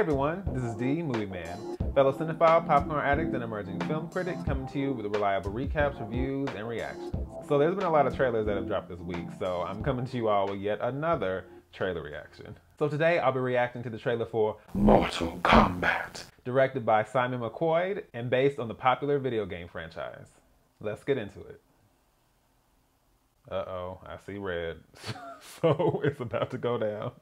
everyone, this is D, Movieman, fellow cinephile, popcorn addict, and emerging film critic, coming to you with reliable recaps, reviews, and reactions. So there's been a lot of trailers that have dropped this week, so I'm coming to you all with yet another trailer reaction. So today I'll be reacting to the trailer for Mortal Kombat, directed by Simon McQuoid and based on the popular video game franchise. Let's get into it. Uh-oh, I see red. So it's about to go down.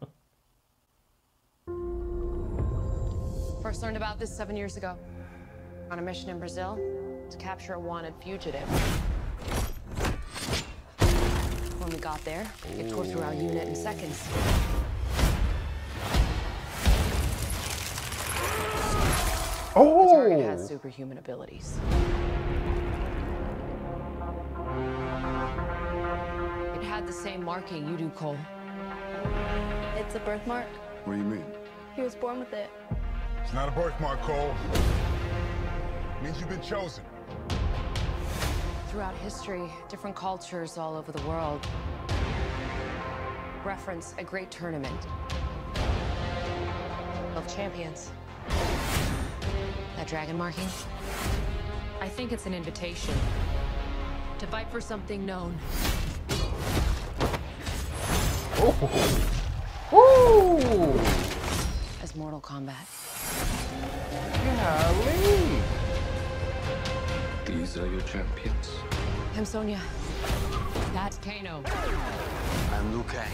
First learned about this 7 years ago. On a mission in Brazil to capture a wanted fugitive. When we got there, it tore through our unit in seconds. Oh! The target has superhuman abilities. It had the same marking you do, Cole. It's a birthmark. What do you mean? He was born with it. It's not a birthmark, Cole. It means you've been chosen. Throughout history, different cultures all over the world reference a great tournament of champions. That dragon marking? I think it's an invitation to fight for something known. Ooh. As Mortal Kombat. Golly. These are your champions. I'm Sonya. That's Kano. I'm Liu Kang.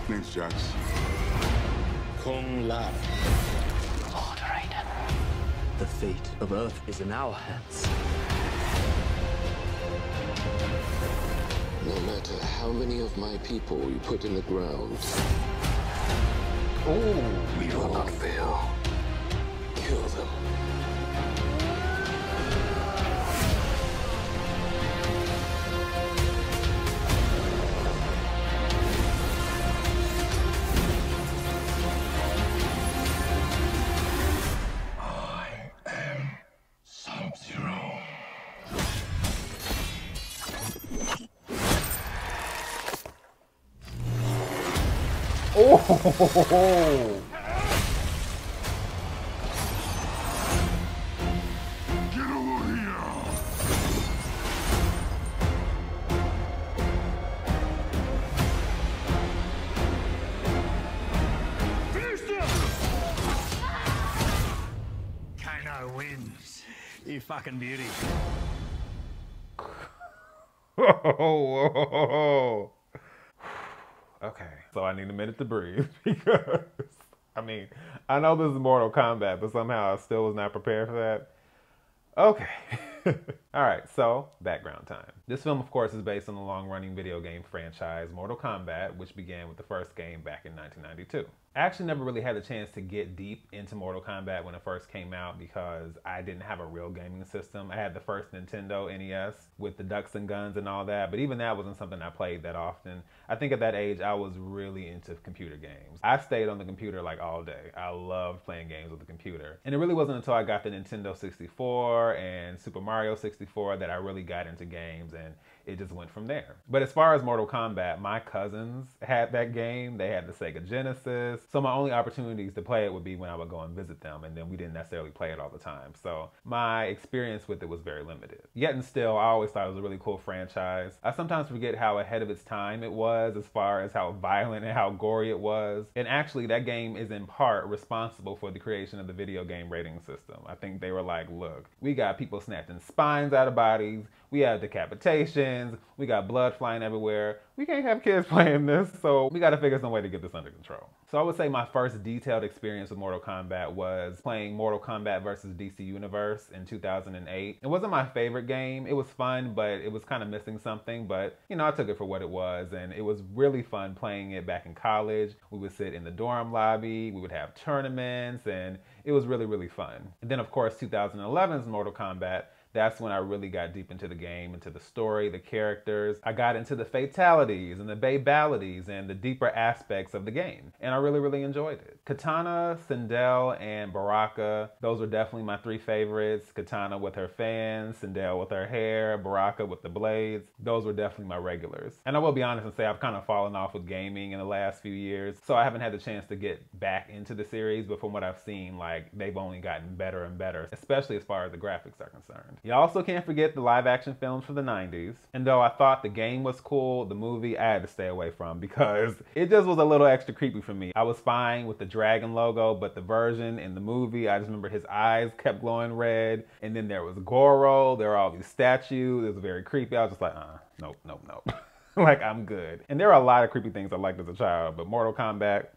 Name's Jax. Kung Lao. Lord Raiden. The fate of Earth is in our hands. No matter how many of my people you put in the ground, we will not fail. Kill them. I am Sub-Zero. Oh! Get over here! Finish them! Kano wins. You fucking beauty. Oh. Okay, so I need a minute to breathe because, I mean, I know this is Mortal Kombat, but somehow I still was not prepared for that. Okay. All right, so background time. This film, of course, is based on the long-running video game franchise Mortal Kombat, which began with the first game back in 1992. I actually never really had the chance to get deep into Mortal Kombat when it first came out because I didn't have a real gaming system. I had the first Nintendo NES with the ducks and guns and all that, but even that wasn't something I played that often. I think at that age, I was really into computer games. I stayed on the computer like all day. I loved playing games with the computer. And it really wasn't until I got the Nintendo 64 and Super Mario 64 that I really got into games, and it just went from there. But as far as Mortal Kombat, my cousins had that game. They had the Sega Genesis. So my only opportunities to play it would be when I would go and visit them, and then we didn't necessarily play it all the time. So my experience with it was very limited. Yet and still, I always thought it was a really cool franchise. I sometimes forget how ahead of its time it was as far as how violent and how gory it was. And actually, that game is in part responsible for the creation of the video game rating system. I think they were like, look, we got people snatching spines out of bodies, we have decapitations, we got blood flying everywhere. We can't have kids playing this, so we gotta figure some way to get this under control. So I would say my first detailed experience with Mortal Kombat was playing Mortal Kombat vs. DC Universe in 2008. It wasn't my favorite game. It was fun, but it was kind of missing something. But, you know, I took it for what it was, and it was really fun playing it back in college. We would sit in the dorm lobby, we would have tournaments, and it was really, really fun. And then, of course, 2011's Mortal Kombat that's when I really got deep into the game, into the story, the characters. I got into the fatalities and the babalities and the deeper aspects of the game. And I really, really enjoyed it. Katana, Sindel, and Baraka, those were definitely my three favorites. Katana with her fans, Sindel with her hair, Baraka with the blades. Those were definitely my regulars. And I will be honest and say I've kind of fallen off with gaming in the last few years, so I haven't had the chance to get back into the series, but from what I've seen, like, they've only gotten better and better, especially as far as the graphics are concerned. You also can't forget the live action films from the 90s. And though I thought the game was cool, the movie I had to stay away from because it just was a little extra creepy for me. I was fine with the dragon logo, but the version in the movie, I just remember his eyes kept glowing red, and then there was Goro, there were all these statues, it was very creepy. I was just like, nope, nope, nope. Like, I'm good. And there are a lot of creepy things I liked as a child, but Mortal Kombat,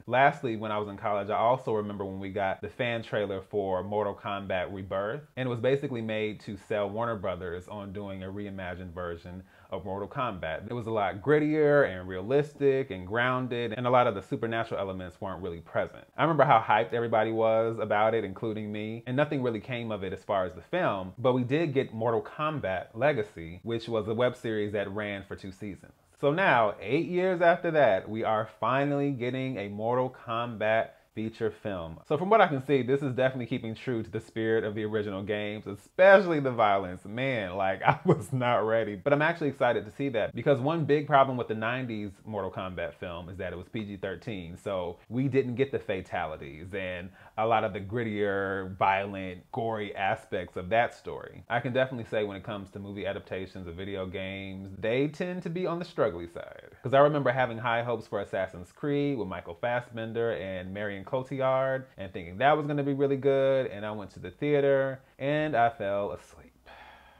Lastly, when I was in college, I also remember when we got the fan trailer for Mortal Kombat Rebirth, and it was basically made to sell Warner Brothers on doing a reimagined version of Mortal Kombat. It was a lot grittier and realistic and grounded, and a lot of the supernatural elements weren't really present. I remember how hyped everybody was about it, including me, and nothing really came of it as far as the film, but we did get Mortal Kombat Legacy, which was a web series that ran for 2 seasons. So now, 8 years after that, we are finally getting a Mortal Kombat feature film. So from what I can see, this is definitely keeping true to the spirit of the original games, especially the violence. Man, like, I was not ready. But I'm actually excited to see that because one big problem with the 90s Mortal Kombat film is that it was PG-13. So we didn't get the fatalities and a lot of the grittier, violent, gory aspects of that story. I can definitely say when it comes to movie adaptations of video games, they tend to be on the struggly side. Because I remember having high hopes for Assassin's Creed with Michael Fassbender and Marion Cotillard and thinking that was going to be really good, and I went to the theater and I fell asleep.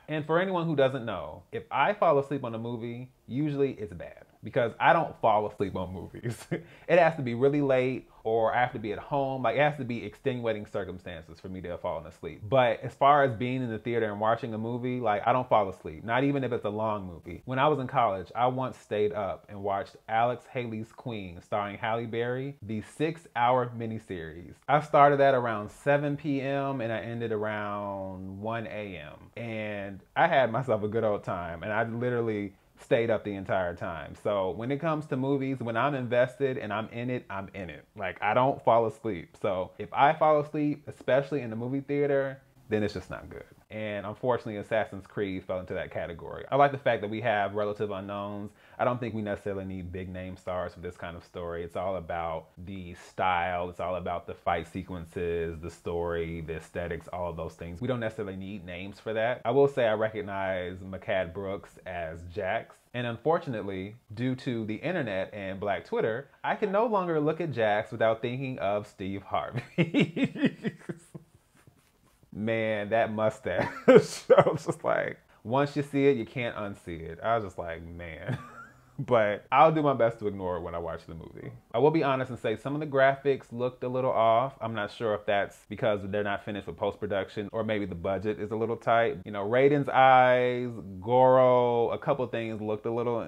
And for anyone who doesn't know, if I fall asleep on a movie, usually it's bad because I don't fall asleep on movies. It has to be really late or I have to be at home. Like, it has to be extenuating circumstances for me to have fallen asleep. But as far as being in the theater and watching a movie, like, I don't fall asleep, not even if it's a long movie. When I was in college, I once stayed up and watched Alex Haley's Queen, starring Halle Berry, the 6-hour miniseries. I started at around 7 p.m. and I ended around 1 a.m. And I had myself a good old time, and I literally stayed up the entire time. So when it comes to movies, when I'm invested and I'm in it, I'm in it. Like, I don't fall asleep. So if I fall asleep, especially in the movie theater, then it's just not good. And unfortunately, Assassin's Creed fell into that category. I like the fact that we have relative unknowns. I don't think we necessarily need big name stars for this kind of story. It's all about the style. It's all about the fight sequences, the story, the aesthetics, all of those things. We don't necessarily need names for that. I will say I recognize Mechad Brooks as Jax. And unfortunately, due to the internet and Black Twitter, I can no longer look at Jax without thinking of Steve Harvey. Man, that mustache. I was just like, once you see it, you can't unsee it. I was just like, man. But I'll do my best to ignore it when I watch the movie. I will be honest and say some of the graphics looked a little off. I'm not sure if that's because they're not finished with post-production or maybe the budget is a little tight. You know, Raiden's eyes, Goro, a couple things looked a little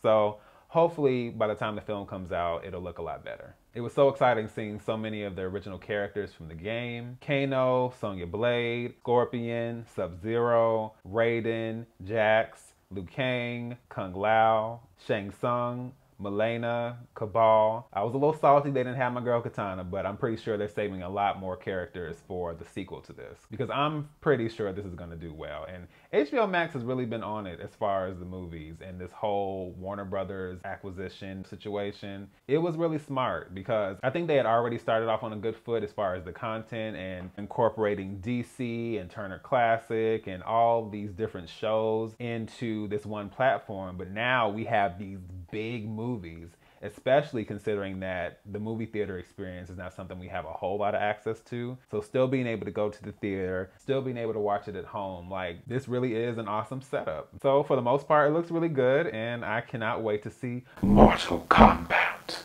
So hopefully by the time the film comes out, it'll look a lot better. It was so exciting seeing so many of the original characters from the game. Kano, Sonya Blade, Scorpion, Sub-Zero, Raiden, Jax, Liu Kang, Kung Lao, Shang Tsung, Milena, Cabal. I was a little salty they didn't have my girl Katana, but I'm pretty sure they're saving a lot more characters for the sequel to this because I'm pretty sure this is going to do well. And HBO Max has really been on it as far as the movies and this whole Warner Brothers acquisition situation. It was really smart because I think they had already started off on a good foot as far as the content and incorporating DC and Turner Classic and all these different shows into this one platform. But now we have these big movies, especially considering that the movie theater experience is not something we have a whole lot of access to. So still being able to go to the theater, still being able to watch it at home, like, this really is an awesome setup. So for the most part, it looks really good, and I cannot wait to see Mortal Kombat.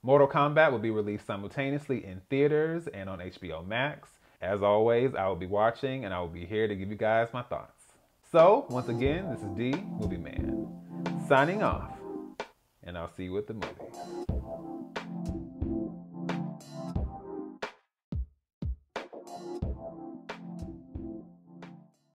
Mortal Kombat will be released simultaneously in theaters and on HBO Max. As always, I will be watching and I will be here to give you guys my thoughts. So once again, this is D, Movieman, signing off. And I'll see you at the movie.